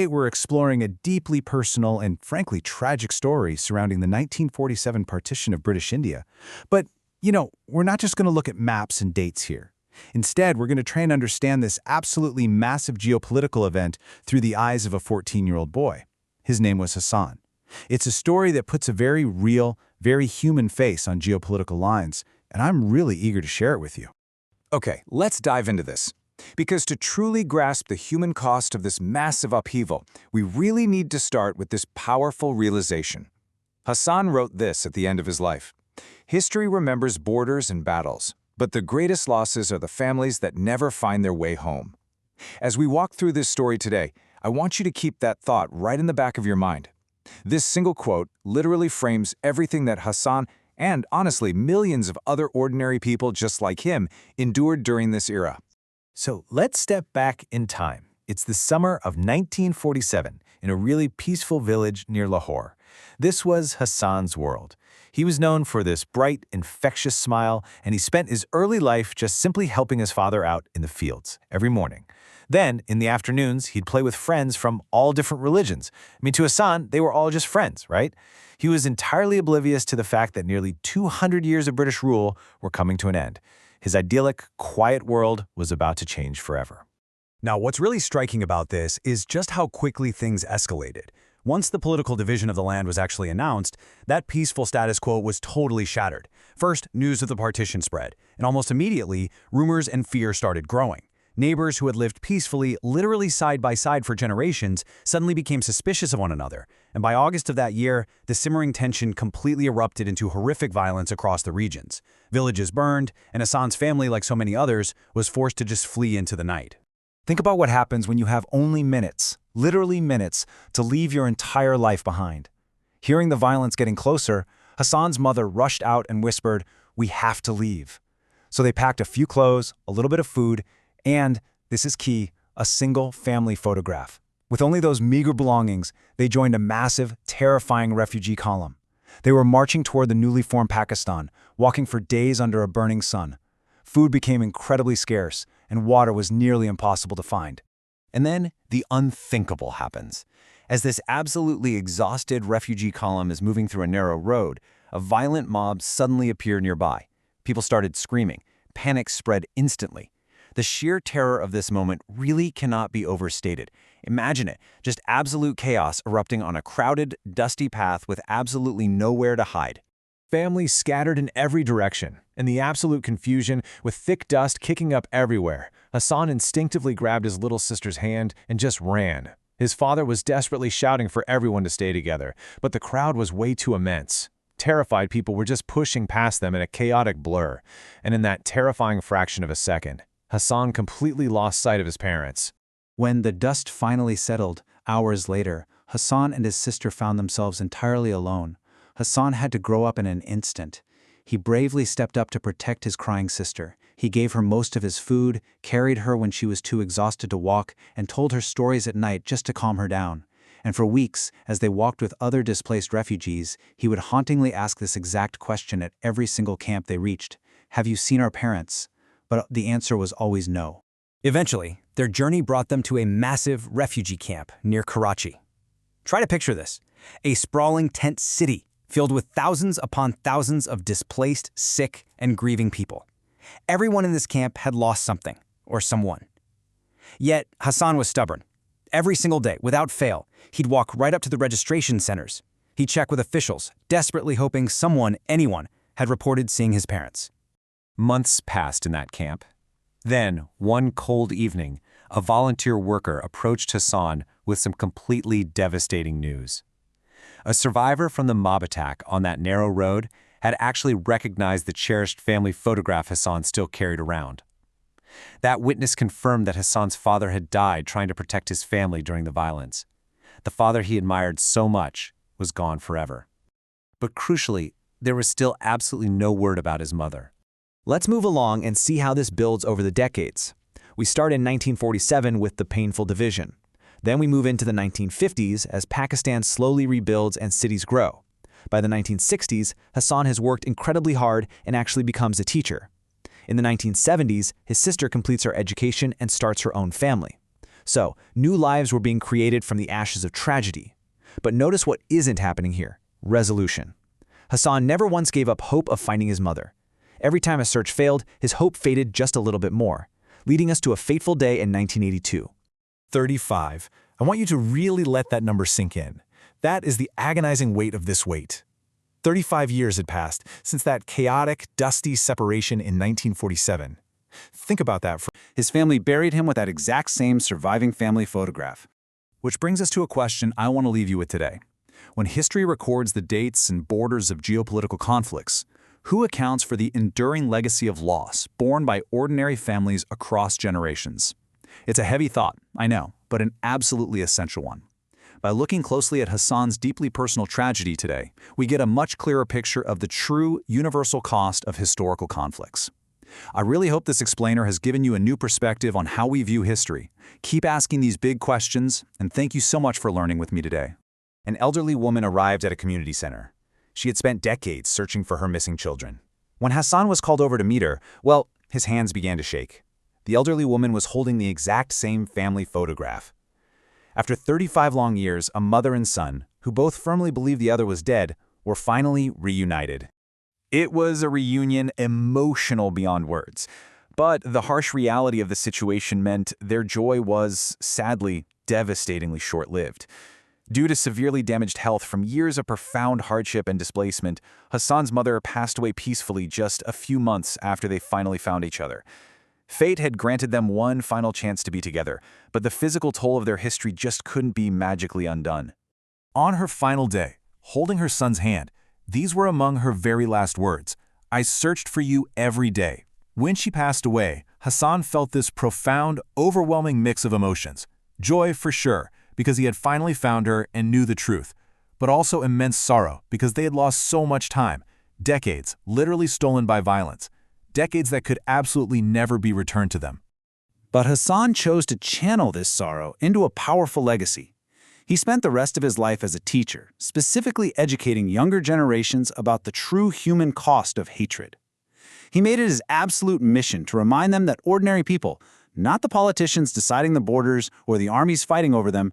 We're exploring a deeply personal and frankly tragic story surrounding the 1947 partition of British India. But, we're not just going to look at maps and dates here. Instead, we're going to try and understand this absolutely massive geopolitical event through the eyes of a 14-year-old boy. His name was Hassan. It's a story that puts a very real, very human face on geopolitical lines, and I'm really eager to share it with you. Okay, let's dive into this. Because to truly grasp the human cost of this massive upheaval, we really need to start with this powerful realization. Hassan wrote this at the end of his life. History remembers borders and battles, but the greatest losses are the families that never find their way home. As we walk through this story today, I want you to keep that thought right in the back of your mind. This single quote literally frames everything that Hassan and, honestly, millions of other ordinary people just like him endured during this era. So let's step back in time. It's the summer of 1947 in a really peaceful village near Lahore. This was Hassan's world. He was known for this bright, infectious smile, and he spent his early life just simply helping his father out in the fields every morning. Then, in the afternoons, he'd play with friends from all different religions. To Hassan, they were all just friends, right? He was entirely oblivious to the fact that nearly 200 years of British rule were coming to an end. His idyllic, quiet world was about to change forever. Now, what's really striking about this is just how quickly things escalated. Once the political division of the land was actually announced, that peaceful status quo was totally shattered. First, news of the partition spread, and almost immediately, rumors and fear started growing. Neighbors who had lived peacefully, literally side by side for generations, suddenly became suspicious of one another. And by August of that year, the simmering tension completely erupted into horrific violence across the regions. Villages burned, and Hassan's family, like so many others, was forced to just flee into the night. Think about what happens when you have only minutes, literally minutes, to leave your entire life behind. Hearing the violence getting closer, Hassan's mother rushed out and whispered, "We have to leave." So they packed a few clothes, a little bit of food, and, this is key, a single family photograph. With only those meager belongings, they joined a massive, terrifying refugee column. They were marching toward the newly formed Pakistan, walking for days under a burning sun. Food became incredibly scarce, and water was nearly impossible to find. And then the unthinkable happens. As this absolutely exhausted refugee column is moving through a narrow road, a violent mob suddenly appeared nearby. People started screaming. Panic spread instantly. The sheer terror of this moment really cannot be overstated. Imagine it, just absolute chaos erupting on a crowded, dusty path with absolutely nowhere to hide. Families scattered in every direction, and the absolute confusion with thick dust kicking up everywhere. Hassan instinctively grabbed his little sister's hand and just ran. His father was desperately shouting for everyone to stay together, but the crowd was way too immense. Terrified people were just pushing past them in a chaotic blur, and in that terrifying fraction of a second, Hassan completely lost sight of his parents. When the dust finally settled, hours later, Hassan and his sister found themselves entirely alone. Hassan had to grow up in an instant. He bravely stepped up to protect his crying sister. He gave her most of his food, carried her when she was too exhausted to walk, and told her stories at night just to calm her down. And for weeks, as they walked with other displaced refugees, he would hauntingly ask this exact question at every single camp they reached. "Have you seen our parents?" But the answer was always no. Eventually, their journey brought them to a massive refugee camp near Karachi. Try to picture this: a sprawling tent city filled with thousands upon thousands of displaced, sick, and grieving people. Everyone in this camp had lost something, or someone. Yet, Hassan was stubborn. Every single day, without fail, he'd walk right up to the registration centers. He'd check with officials, desperately hoping someone, anyone, had reported seeing his parents. Months passed in that camp. Then, one cold evening, a volunteer worker approached Hassan with some completely devastating news. A survivor from the mob attack on that narrow road had actually recognized the cherished family photograph Hassan still carried around. That witness confirmed that Hassan's father had died trying to protect his family during the violence. The father he admired so much was gone forever. But crucially, there was still absolutely no word about his mother. Let's move along and see how this builds over the decades. We start in 1947 with the painful division. Then we move into the 1950s as Pakistan slowly rebuilds and cities grow. By the 1960s, Hassan has worked incredibly hard and actually becomes a teacher. In the 1970s, his sister completes her education and starts her own family. So, new lives were being created from the ashes of tragedy. But notice what isn't happening here: resolution. Hassan never once gave up hope of finding his mother. Every time a search failed, his hope faded just a little bit more, leading us to a fateful day in 1982. 35. I want you to really let that number sink in. That is the agonizing weight of this weight. 35 years had passed since that chaotic, dusty separation in 1947. Think about that. His family buried him with that exact same surviving family photograph. Which brings us to a question I want to leave you with today. When history records the dates and borders of geopolitical conflicts, who accounts for the enduring legacy of loss borne by ordinary families across generations? It's a heavy thought, I know, but an absolutely essential one. By looking closely at Hassan's deeply personal tragedy today, we get a much clearer picture of the true, universal cost of historical conflicts. I really hope this explainer has given you a new perspective on how we view history. Keep asking these big questions, and thank you so much for learning with me today. An elderly woman arrived at a community center. She had spent decades searching for her missing children. When Hassan was called over to meet her, well, his hands began to shake. The elderly woman was holding the exact same family photograph. After 35 long years, a mother and son, who both firmly believed the other was dead, were finally reunited. It was a reunion emotional beyond words, but the harsh reality of the situation meant their joy was, sadly, devastatingly short-lived. Due to severely damaged health from years of profound hardship and displacement, Hassan's mother passed away peacefully just a few months after they finally found each other. Fate had granted them one final chance to be together, but the physical toll of their history just couldn't be magically undone. On her final day, holding her son's hand, these were among her very last words: "I searched for you every day." When she passed away, Hassan felt this profound, overwhelming mix of emotions. Joy, for sure, because he had finally found her and knew the truth, but also immense sorrow because they had lost so much time, decades literally stolen by violence, decades that could absolutely never be returned to them. But Hassan chose to channel this sorrow into a powerful legacy. He spent the rest of his life as a teacher, specifically educating younger generations about the true human cost of hatred. He made it his absolute mission to remind them that ordinary people, not the politicians deciding the borders or the armies fighting over them,